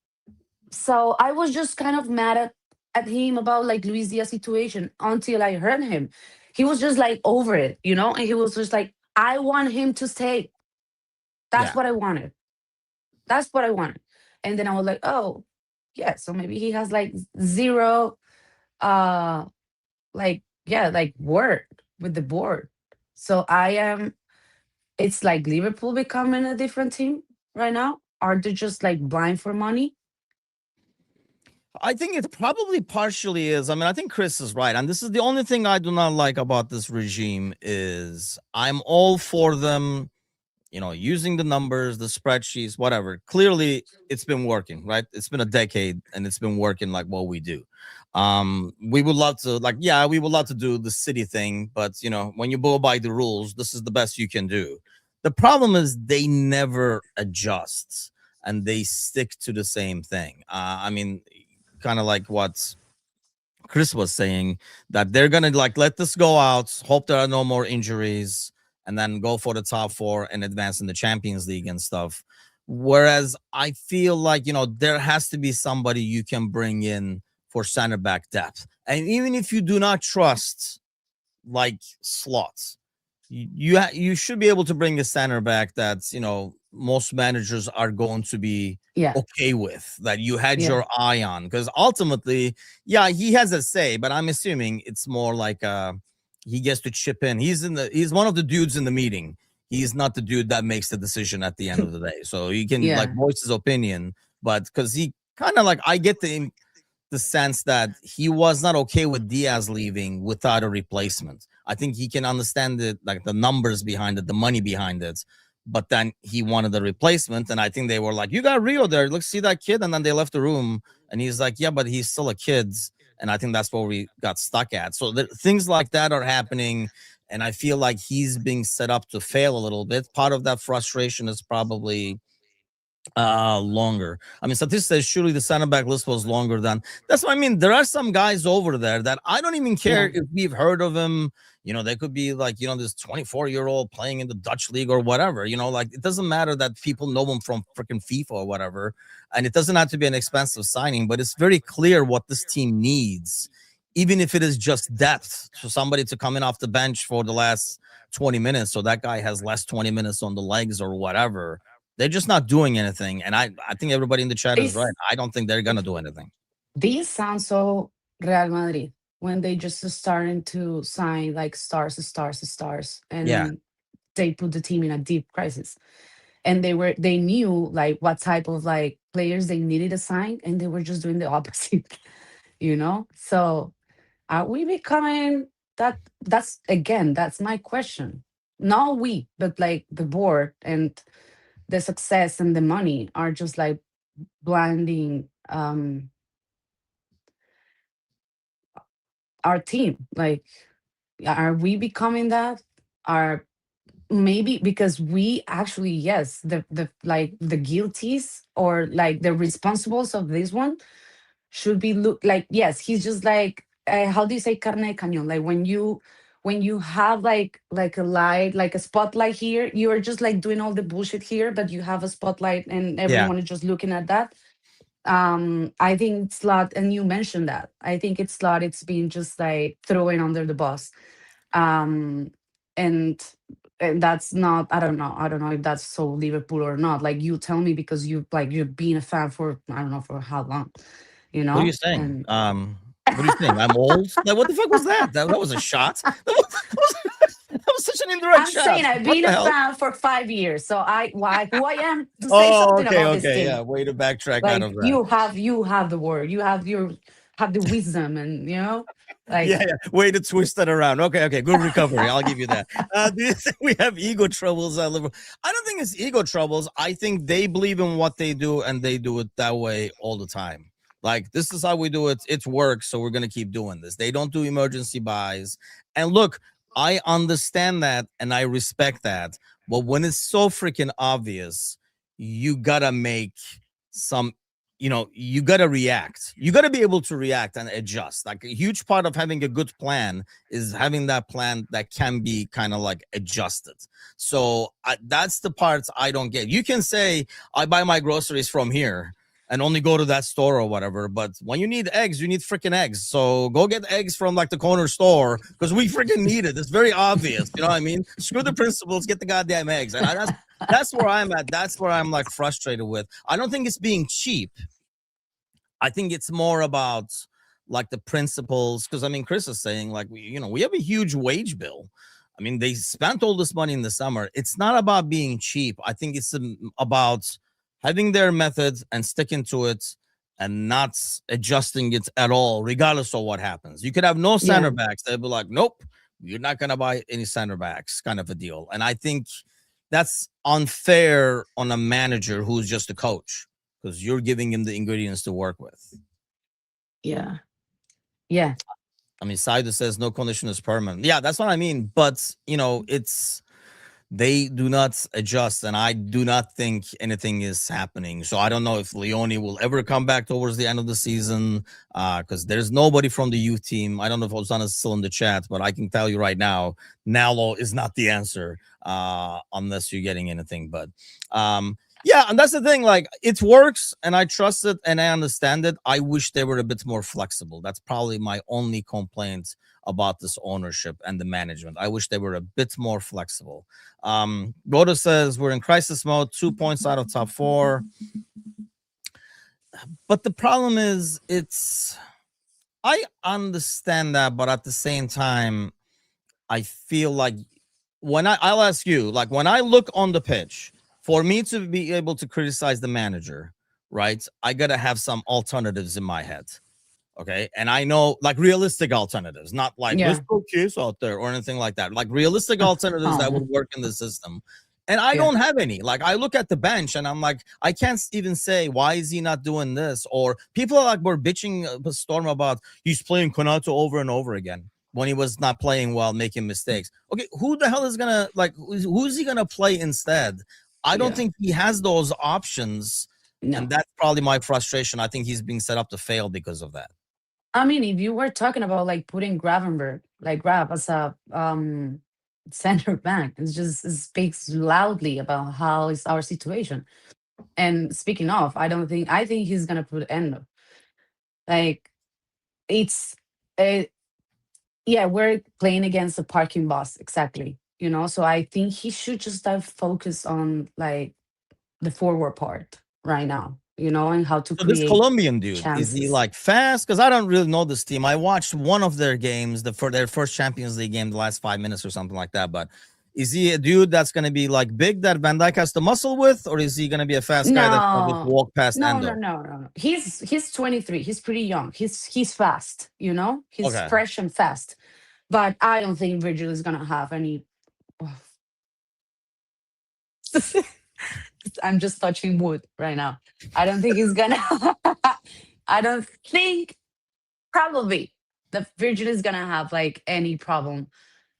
So I was just kind of mad at him about like Luis Diaz situation until I heard him. He was just like over it, and he was just like, I want him to stay. That's yeah. what I wanted. That's what I wanted. And then I was like, oh. Yeah, so maybe he has like zero, uh like, yeah, like word with the board. So I am, it's like Liverpool becoming a different team right now. Are they just like blind for money? I think it probably partially is. I mean, I think Chris is right, and this is the only thing I do not like about this regime is I'm all for them, using the numbers, the spreadsheets, whatever. Clearly, it's been working, right? It's been a decade and it's been working like what we do. We would love to, like, yeah, we would love to do the city thing, but when you go by the rules, this is the best you can do. The problem is they never adjust and they stick to the same thing. I mean, kind of like what Chris was saying, that they're gonna like let this go out, hope there are no more injuries, and then go for the top four and advance in the Champions League and stuff. Whereas I feel like there has to be somebody you can bring in for center back depth, and even if you do not trust like slots, you should be able to bring a center back that's most managers are going to be Yeah, okay with, that you had yeah. your eye on, because ultimately, yeah, he has a say, but I'm assuming it's more like he gets to chip in. He's one of the dudes in the meeting. He's not the dude that makes the decision at the end of the day, so he can like Yeah. voice his opinion, but because he kind of like, I get the sense that he was not okay with Diaz leaving without a replacement. I think he can understand it, like the numbers behind it, the money behind it. But then he wanted a replacement, and I think they were like, "You got Rio there. Look, see that kid." And then they left the room, and he's like, "Yeah, but he's still a kid." And I think that's where we got stuck at. So things like that are happening, and I feel like he's being set up to fail a little bit. Part of that frustration is probably longer. I mean, statistics says surely the center back list was longer than. That's what I mean. There are some guys over there that I don't even care Yeah. if we've heard of him. They could be like, this 24-year-old playing in the Dutch league or whatever. Like it doesn't matter that people know him from freaking FIFA or whatever. And it doesn't have to be an expensive signing, but it's very clear what this team needs, even if it is just depth. So somebody to come in off the bench for the last 20 minutes, so that guy has less 20 minutes on the legs or whatever. They're just not doing anything. And I think everybody in the chat is right. This I don't think they're gonna do anything. these sound so Real Madrid when they just starting to sign like stars, stars, stars, Yeah. and they put the team in a deep crisis. And they knew like what type of like players they needed to sign, and they were just doing the opposite, So are we becoming that? That's again, that's my question. Not we, but like the board and the success and the money are just like blinding our team. Like, are we becoming that? Are maybe because we actually, yes, the like the guilties or like the responsibles of this one should be look like, yes, he's just like, how do you say carne de cañón, like when you have like a light, like a spotlight here, you are just like doing all the bullshit here, but you have a spotlight and Yeah. everyone is just looking at that. I think Slot, and you mentioned that, I think it's Slot, it's been just like throwing under the bus. um and and that's not, I don't know if that's so Liverpool or not. Like, you tell me, because you've been a fan for, I don't know, for how long, What are you saying? and What are you saying? I'm old? Like, what the fuck was that? That was a shot. That was such an indirect I'm shot. saying I've What been the a hell? fan for 5 years, so who I am to say Oh, something okay, about this okay, yeah. team. Way to backtrack out Like, of that. you have the word, have the wisdom, and like, Yeah, yeah. Way to twist that around. Okay, okay. Good recovery. I'll give you that. Do you think we have ego troubles at Liverpool? I don't think it's ego troubles. I think they believe in what they do and they do it that way all the time. Like, this is how we do it. It's works, so we're gonna keep doing this. They don't do emergency buys. And look, I understand that and I respect that. But when it's so freaking obvious, you gotta make some, you got to react. You got to be able to react and adjust. Like, a huge part of having a good plan is having that plan that can be kind of like adjusted. So that's the parts I don't get. You can say I buy my groceries from here and only go to that store or whatever, but when you need eggs, you need freaking eggs. So go get eggs from like the corner store, because we freaking need it. It's very obvious. You know what I mean? Screw the principles, get the goddamn eggs. And that's where I'm at. That's where I'm like frustrated with. I don't think it's being cheap. I think it's more about like the principles. Because I mean, Chris is saying like we have a huge wage bill. I mean, they spent all this money in the summer. It's not about being cheap. I think it's about having their methods and sticking to it and not adjusting it at all, regardless of what happens. You could have no center Yeah, backs. They'd be like, nope, you're not gonna buy any center backs, kind of a deal. And I think that's unfair on a manager who's just a coach because you're giving him the ingredients to work with. yeah, yeah, I mean, Saido says no condition is permanent. Yeah, that's what I mean. But it's they do not adjust, and I do not think anything is happening. So I don't know if Leone will ever come back towards the end of the season because there's nobody from the youth team. I don't know if Osana is still in the chat, but I can tell you right now, Nalo is not the answer unless you're getting anything. But yeah, and that's the thing. Like, it works, and I trust it, and I understand it. I wish they were a bit more flexible. That's probably my only complaint about this ownership and the management. I wish they were a bit more flexible. Goda says we're in crisis mode, 2 points out of top four. But the problem is, I understand that, but at the same time, I feel like I'll ask you, like when I look on the pitch, for me to be able to criticize the manager, right? I gotta have some alternatives in my head. Okay. And I know like realistic alternatives, not like let's yeah. throw kids out there or anything like that. Like realistic alternatives that would Oh, work in the system. And I yeah, don't have any. Like I look at the bench and I'm like, I can't even say why is he not doing this? Or people are like were bitching Storm about he's playing Konato over and over again when he was not playing well, making mistakes. Okay, who the hell is gonna like who's he gonna play instead? I don't yeah. think he has those options, and No. that's probably my frustration. I think he's being set up to fail because of that. I mean, if you were talking about like putting Gravenberg, like Grab as a center back, it speaks loudly about how is our situation. And speaking of, I think he's gonna put Endo. Like it's uh, yeah, we're playing against a parking bus, exactly. So I think he should just have focus on like the forward part right now, and how to So this create Colombian dude, is he chances. like fast? Because I don't really know this team. I watched one of their games, for their first Champions League game, the last 5 minutes or something like that. But is he a dude that's going to be like big that Van Dijk has to muscle with, or is he going to be a fast guy that's going to just No, walk past no, no, Endo? no, no, no. He's 23. He's pretty young. He's fast. He's Okay. fresh and fast. But I don't think Virgil is gonna have any. I'm just touching wood right now. I don't think he's gonna. I don't think probably the Virgil is gonna have like any problem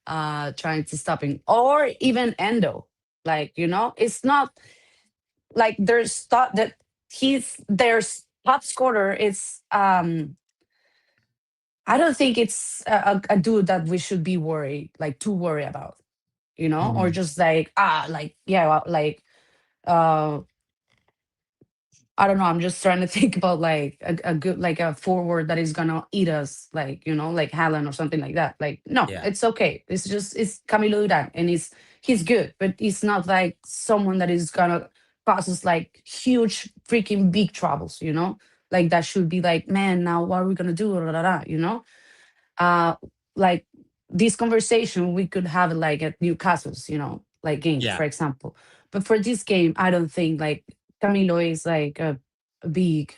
trying to stop him or even Endo. Like it's not like there's thought that there's top scorer. It's I don't think it's a dude that we should be worried like too worried about, or Mhm. just like like yeah like uh I don't know. I'm just trying to think about like a good like a forward that is gonna eat us, like like Haaland or something like that. Like no, Yeah. it's okay. It's Camilo Duran, and he's good, but he's not like someone that is gonna cause us like huge freaking big troubles. Like that should be like, man, now what are we gonna do? Da, da, da, uh like this conversation we could have it like at Newcastle's like game, Yeah. for example. But for this game I don't think like Camilo is like a big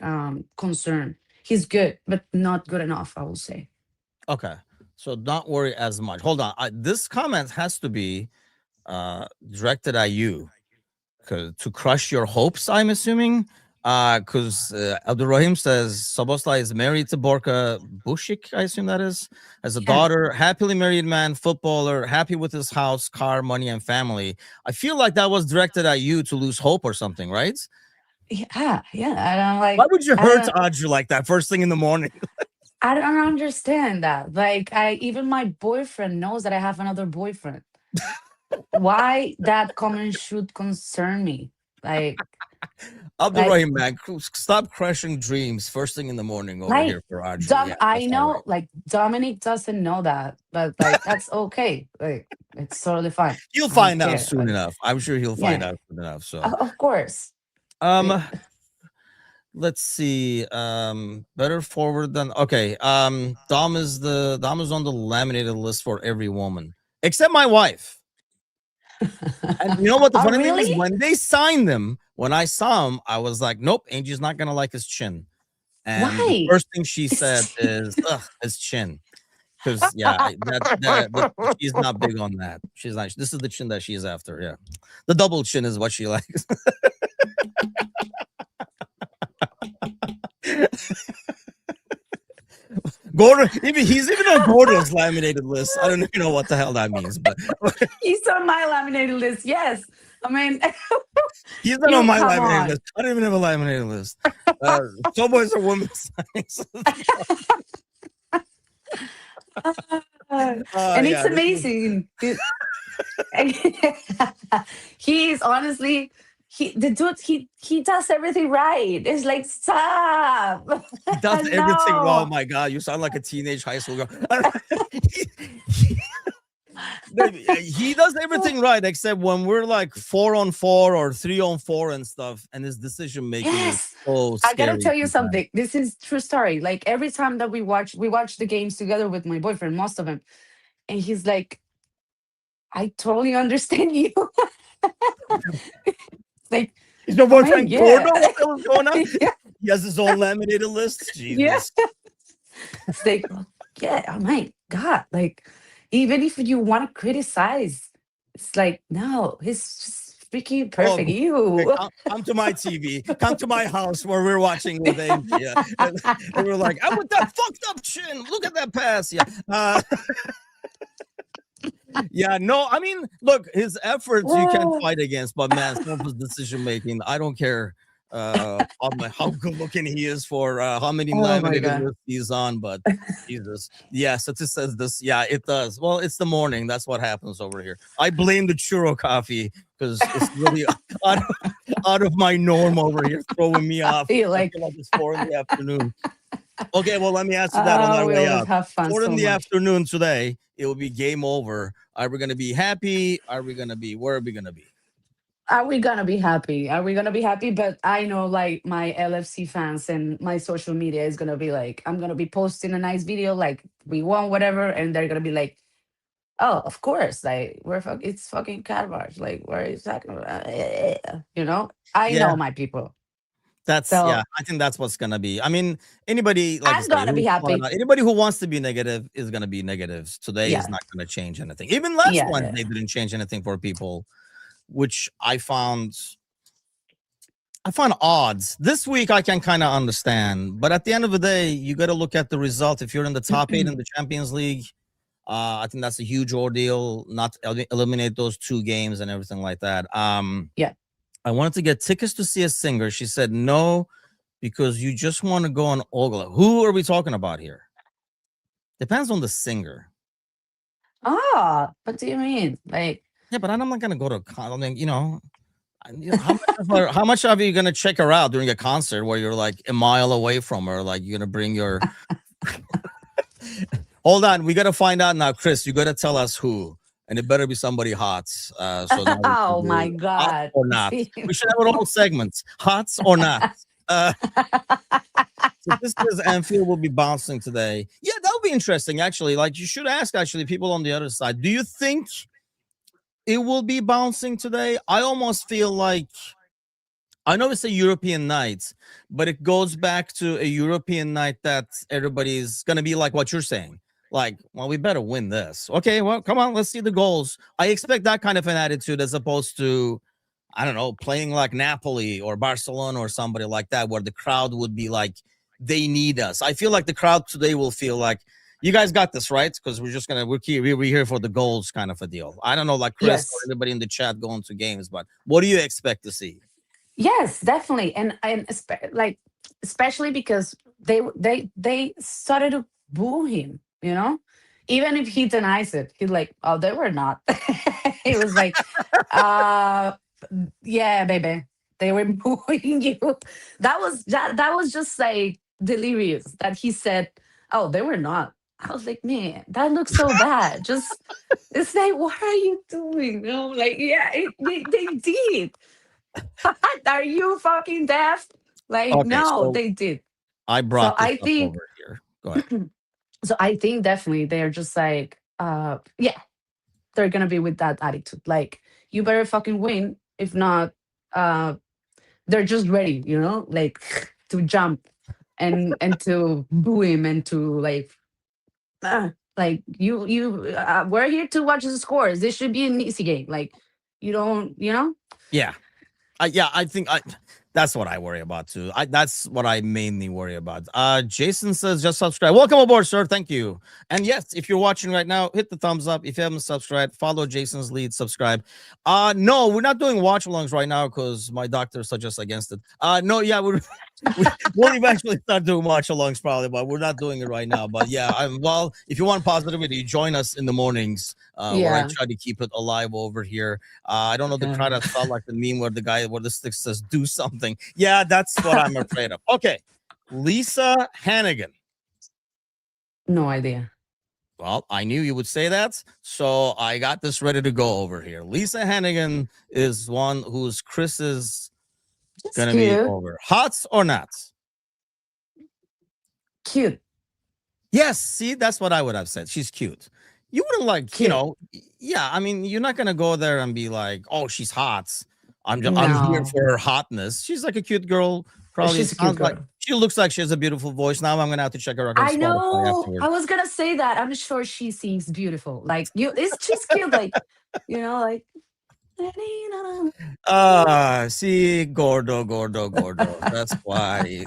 concern. He's good but not good enough, I will say. Okay. So don't worry as much. Hold on. This comment has to be directed at you. To crush your hopes, I'm assuming. Because Abdurrahim says Sabosla is married to Borka Bushik, I assume that is, as a Yeah, daughter, happily married man, footballer, happy with his house, car, money, and family. I feel like that was directed at you to lose hope or something, right? yeah, I don't Why like would you I hurt don't Audrey like that first thing in the morning? I don't understand that. Like I even my boyfriend knows that I have another boyfriend. Why that comment should concern me? Like Abdurrahim, man, stop crushing dreams first thing in the morning over Like here for Audrey. Yeah, I that's not know right. like Dominic doesn't know that, but like that's okay. Like it's totally fine. He'll I don't find out care. soon Like enough. I'm sure he'll find yeah, out soon enough. So, of course. um, Like, let's see. Better forward than okay. Dom is on the laminated list for every woman except my wife. And you know what the Oh, funny thing really? is? When they signed them, when I saw him, I was like, nope, Angie's not gonna like his chin. And the Why? first thing she said is, ugh, his chin. Because yeah, she's not big on that. She's not. This is the chin that she's after. Yeah, the double chin is what she likes. Gordon, even he's even on Gordon's laminated list. I don't even know what the hell that means, but He's on my laminated list. Yes. I mean, he's not on you my come laminated on. list. I don't even have a laminated list. Cowboys are women's. Uh, and it's Yeah, this is amazing. He's honestly the dude he does everything right. It's like stop. he does everything. Oh No. my god, you sound like a teenage high school girl. he, he does everything right except when we're like 4-on-4 or 3-on-4 and stuff, and his decision making is Yes. so I gotta scary tell you sometimes. something. This is true story. Like every time that we watch the games together with my boyfriend, most of them, and he's like, I totally understand you. It's like, Is your oh man, boyfriend yeah. Gordo? What the hell's going on? Yeah. He has his own laminated list. Yeah. Jesus. It's like, yeah, oh my God. Like, even if you want to criticize, it's like, no, he's just freaking Oh, perfect. okay. You. Come to my TV. Come to my house where we're watching with Angie. Yeah. And we're like, I with that fucked up chin. Look at that pass. Yeah. Yeah. No, I mean, look, his efforts you can't Oh fight against, but man, some of his decision making, I don't care how good looking he is for how many my laminated God. lists he's on, but Jesus. Yes, it just says this. Yeah, it does. Well, it's the morning. That's what happens over here. I blame the churro coffee because it's really out of, out of my norm over here, throwing me I off. feel I like, feel like it's 4 in the afternoon. Okay, well, let me ask you that on oh, our we way always out. have fun Four in so the much. afternoon today, it will be game over. Are we gonna be happy? Are we gonna be where are we gonna be? Are we gonna be happy? Are we gonna be happy? But I know like my LFC fans and my social media is gonna be like, I'm gonna be posting a nice video, like we won, whatever, and they're gonna be like, oh, of course, like it's fucking Carvage. Like, what are you talking about? You know, I Yeah, know my people, yeah, so I think that's what's gonna be. I mean, anybody, like you I'm say, gonna be happy. anybody who wants to be negative is gonna be negative. Today is Yeah, not gonna change anything. Even last yeah, Wednesday yeah. didn't change anything for people, which I found odds. This week I can kind of understand, but at the end of the day, you got to look at the result. If you're in the top eight in the Champions League, I think that's a huge ordeal. Not eliminate those two games and everything like that. Yeah. I wanted to get tickets to see a singer. She said no because you just want to go on Ogla. Who are we talking about here? Depends on the singer. Oh, what do you mean? Like, Yeah, but I'm not gonna go to. I mean, how much of you gonna check her out during a concert where you're like a mile away from her? Like you're gonna bring your. Hold on, we gotta find out now, Chris. You gotta tell us who, and it better be somebody hot. So now we can oh my do hot God. or not. We should have a whole segment, hot or not. Uh, so this is Anfield will be bouncing today. Yeah, that would be interesting. Actually, like you should ask actually people on the other side. Do you think it will be bouncing today? I almost feel like I know it's a European night, but it goes back to a European night that everybody's gonna be like what you're saying. Like, well, we better win this. Okay, well, come on, let's see the goals. I expect that kind of an attitude as opposed to, I don't know, playing like Napoli or Barcelona or somebody like that, where the crowd would be like, they need us. I feel like the crowd today will feel like, you guys got this, right? Because we're here for the goals, kind of a deal. I don't know, like Chris or Yes. anybody in the chat going to games, but what do you expect to see? Yes, definitely, and like especially because they started to boo him. You know, even if he denies it, he's like, "Oh, they were not." He was like, "Uh, yeah, baby, they were booing you." That was just like delirious that he said, "Oh, they were not." I was like, "Man, that looks so bad." Just it's like, what are you doing? You know, like, yeah, they did. Are you fucking deaf? Like, Okay, no, so they did. I So brought this I up think, over here. Go ahead. so I think definitely they're just like, yeah, they're gonna be with that attitude. Like, you better fucking win. If not, uh, they're just ready, like to jump and to boo him and to like we're here to watch the scores. This should be an easy game. Like, you don't, Yeah. Yeah, I think that's what I worry about too. That's what I mainly worry about. Jason says just subscribe. Welcome aboard, sir. Thank you. And yes, if you're watching right now, hit the thumbs up. If you haven't subscribed, follow Jason's lead, subscribe. No, we're not doing watch alongs right now because my doctor suggests against it. No, yeah, we'll eventually start doing watch alongs probably, but we're not doing it right now. But yeah, well, if you want positivity, join us in the mornings where I yeah. try to keep it alive over here. I don't know the crowd that saw like the meme where the guy where the stick says do something. Yeah, that's what I'm afraid of. Okay. Lisa Hannigan. No idea. Well, I knew you would say that. So I got this ready to go over here. Lisa Hannigan is one who's Chris is It's gonna be cute. over. Hots or not? Cute. Yes, see, that's what I would have said. She's cute. You wouldn't like, Cute. yeah, I mean, you're not gonna go there and be like, oh, she's hot. I'm here No. for her hotness. She's like a cute girl. Probably She's a cute sounds like girl. she looks like she has a beautiful voice. Now I'm gonna have to check her out on I Spotify know. afterward. I was gonna say that. I'm sure she sings beautiful. Like, she's cute. Like, like. See, Gordo. That's why.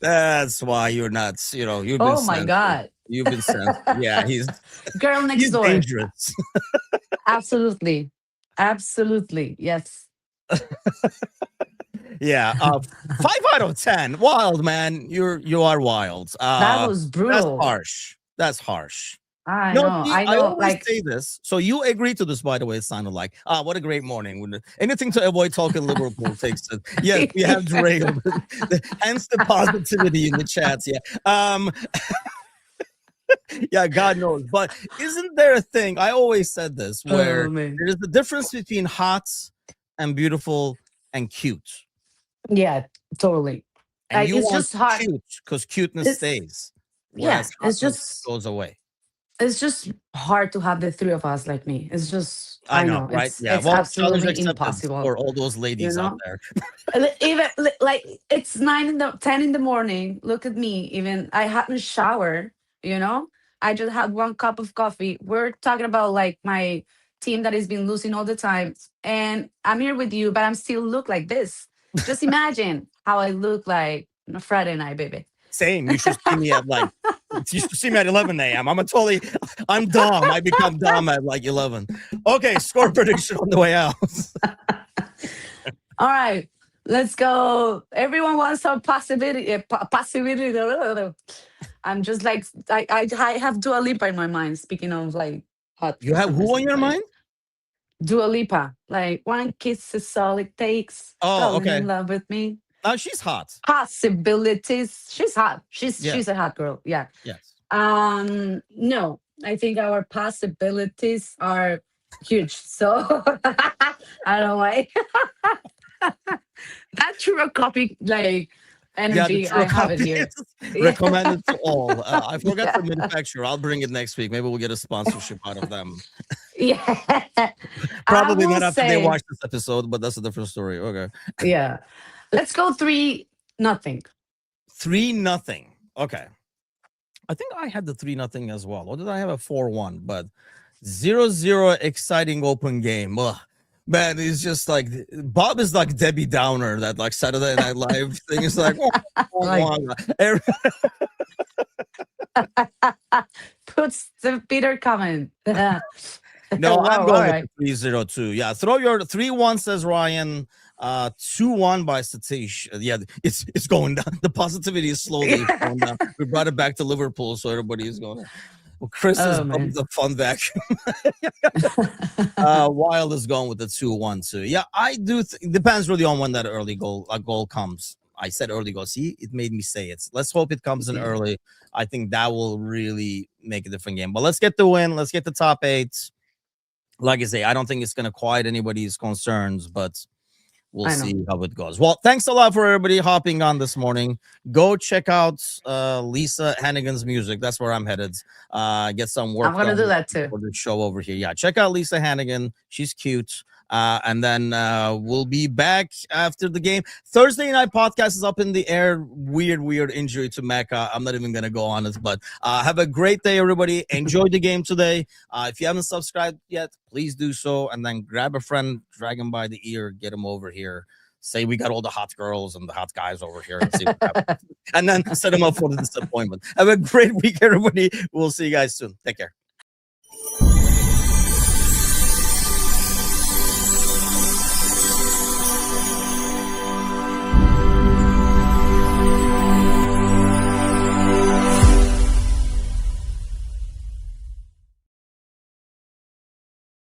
That's why you're nuts. You've been Oh my censored. god. You've been censored. Yeah, he's Girl next he's door. dangerous. Absolutely. Absolutely. Yes. Yeah, 5 out of 10. Wild, man. You are wild. That was That's brutal. harsh. That's harsh. I No, know. see, I I know. always Like, say this. So you agree to this, by the way. It sounded like, what a great morning. Anything to avoid talking Liverpool takes it. Yes, we have derailed. Hence the positivity in the chats. Yeah. Yeah, God knows. But isn't there a thing? I always said this oh where man. there's the difference between hot and beautiful and cute. Yeah, totally. And you It's want just hard. cute because cuteness It's stays, yeah, whereas hotness goes away. it's just hard to have the three of us like me. It's just, I I know, know, right? Yeah. it's Well, challenge absolutely accepted impossible, for all those you ladies out know? there. Even like it's 10 in the morning. Look at me. Even I haven't showered, you know? I just had one cup of coffee. We're talking about like my team that has been losing all the time. And I'm here with you, but I'm still look like this. Just imagine how I look like on a Friday night, baby. Same. You should see me at 11 a.m. I'm Dom. I become Dom at like 11. Okay, score prediction on the way out. All right, let's go. Everyone wants some possibility. Possibility. I'm just like I have Dua Lipa in my mind. Speaking of like hot You for have some who on reason, your like mind? Dua Lipa. Like one kiss is all it takes. Oh, Falling okay. in love with me. She's hot. Possibilities. She's hot. Yeah. She's a hot girl. Yeah. Yes. No, I think our possibilities are huge. So I don't know why. That true copy like Yeah, the energy, true I have it copy here. is Yeah. recommended to all. I forgot the Yeah. manufacturer. I'll bring it next week. Maybe we'll get a sponsorship out of them. Yeah. I Probably will not after they say, watch this episode, but that's a different story. Okay. yeah. Let's go 3-0. 3-0. Okay. I think I had the 3-0 as well. Or did I have a 4-1? But 0-0 exciting open game. Ugh. Man, it's just like Bob is like Debbie Downer, that like Saturday Night Live thing. Is like, Like puts the Peter comment. Wow, no, I'm all going with right. the 3-0-2. Yeah, throw your 3-1, says Ryan. 2-1 by Satish. Yeah, it's going down. The positivity is slowly going down. We brought it back to Liverpool, so everybody is going. Well, Chris has Oh bumped man. the fun vacuum. Wild is going with the 2-1 too. Yeah, I do. It depends really on when that early goal comes. I said early goal. See, it made me say it. Let's hope it comes in Yeah. early. I think that will really make a different game. But let's get the win. Let's get the top 8. Like I say, I don't think it's going to quiet anybody's concerns, but we'll I know. see how it goes. Well, thanks a lot for everybody hopping on this morning. Go check out Lisa Hannigan's music. That's where I'm headed. Get some I'm work gonna do done that too. for the show over here. Yeah, check out Lisa Hannigan. She's cute. And then we'll be back after the game. Thursday night podcast is up in the air. Weird injury to Mecca. I'm not even gonna go on it, but have a great day, everybody. Enjoy the game today. If you haven't subscribed yet, please do so, and then grab a friend, drag him by the ear, get him over here. Say we got all the hot girls and the hot guys over here, and see what happens. And then set them up for the disappointment. Have a great week, everybody. We'll see you guys soon. Take care.